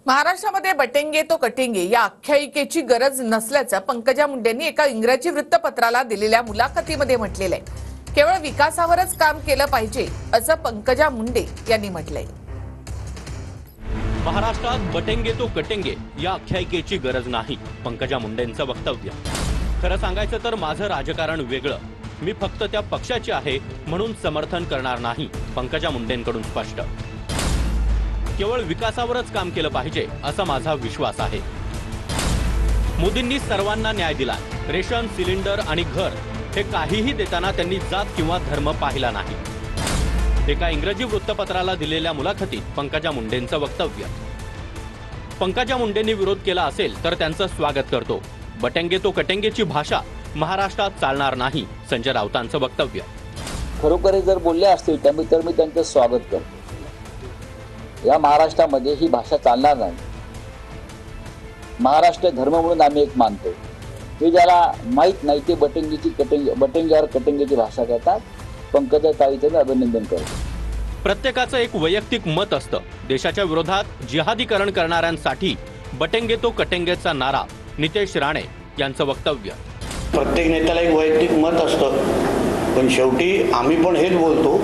महाराष्ट्रामध्ये बटेंगे तो कटेंगे या आख्यायिकेची गरज नसल्याचं पंकजा मुंडेंनी एका इंग्रजी वृत्तपत्राला दिलेल्या मुलाखतीमध्ये म्हटलेलं आहे। केवळ विकासावरच काम केलं पाहिजे असं पंकजा मुंडे यांनी म्हटलंय। महाराष्ट्रात बटेंगे तो कटेंगे या आख्यायिकेची गरज नाही, पंकजा मुंडेंचं वक्तव्य। खरं सांगायचं तर माझं राजकारण वेगळं, मी फक्त त्या पक्षाची आहे म्हणून समर्थन करणार नाही, पंकजा मुंडेंकडून स्पष्ट। केवळ विकासावरच काम केलं पाहिजे असा माझा विश्वास आहे। मोदींनी सर्वांना न्याय दिला, रेशन, सिलेंडर आणि घर हे काहीही देताना त्यांनी जात किंवा धर्म पाहिला नाही। एका इंग्रजी वृत्तपत्राला दिलेल्या मुलाखतीत पंकजा मुंडेंचं वक्तव्य। पंकजा मुंडेंनी विरोध केला असेल तर त्यांचं स्वागत करतो। बटेंगे तो कटेंगेची भाषा महाराष्ट्रात चालणार नाही, संजय राऊतांचं वक्तव्य। खरोखर जर बोलले असतील तर मी त्यांचं स्वागत करतो। या महाराष्ट्रामध्ये ही भाषा चालणार नाही। महाराष्ट्र धर्म म्हणून आम्ही एक मानतो। हे ज्याला माहित नाही ते बटेंग्यावर कटेंगेची भाषा करतात। पंकजा ताईंचं अभिनंदन करतो। प्रत्येकाचं एक वैयक्तिक मत असतं। देशाच्या विरोधात जिहादीकरण करणाऱ्यांसाठी बटेंगे तो कटेंगेचा नारा, नितेश राणे यांचं वक्तव्य। प्रत्येक नेत्याला एक वैयक्तिक मत असतं, पण शेवटी आम्ही पण हेच बोलतो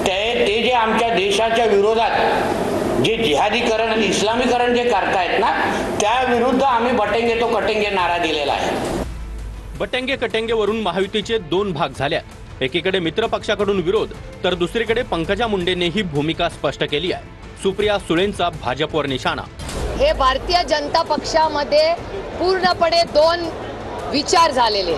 ते जे आमच्या देशाच्या विरोधात जे जिहादीकरण आणि इस्लामीकरण जे करतायत ना, त्या विरुद्ध आम्ही बटेंगे तो कटेंगे नारा दिलेला आहे। बटेंगे कटेंगेवरून महायुतीचे दोन भाग झाले। एकीकडे मित्र पक्षाकडून विरोध तर दुसरीकडे पंकजा मुंडेंनी ही भूमिका स्पष्ट केली आहे। सुप्रिया सुळेंचा भाजपवर निशाणा। हे भारतीय जनता पक्षामध्ये पूर्णपणे दोन विचार झालेले।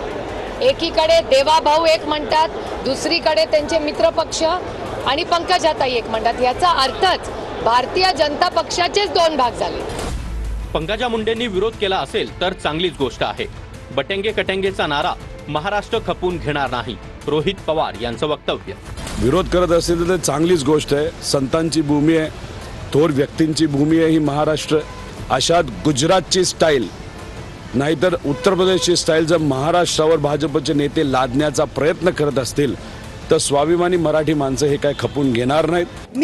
एकीकडे देवाभाऊ एक म्हणतात, दुसरीकडे त्यांचे मित्र पक्ष आणि पंकजाताई एक म्हणतात। याचा अर्थच भारतीय जनता पक्षाचेच दोन भाग झाले। पंकजा मुंडेंनी विरोध केला असेल तर चांगलीच गोष्ट आहे। बटेंगे कटेंगेचा नारा महाराष्ट्र खपून घेणार नाही, रोहित पवार यांचं वक्तव्य। विरोध करत असेल तर चांगलीच गोष्ट आहे। संतांची भूमी आहे, थोर व्यक्तींची भूमी आहे ही महाराष्ट्र। अशात गुजरातची स्टाईल नाहीतर उत्तर प्रदेशची स्टाईल जर महाराष्ट्रावर भाजपचे नेते लादण्याचा प्रयत्न करत असतील तर स्वाभिमानी मराठी माणसं हे काय खपून घेणार नाहीत।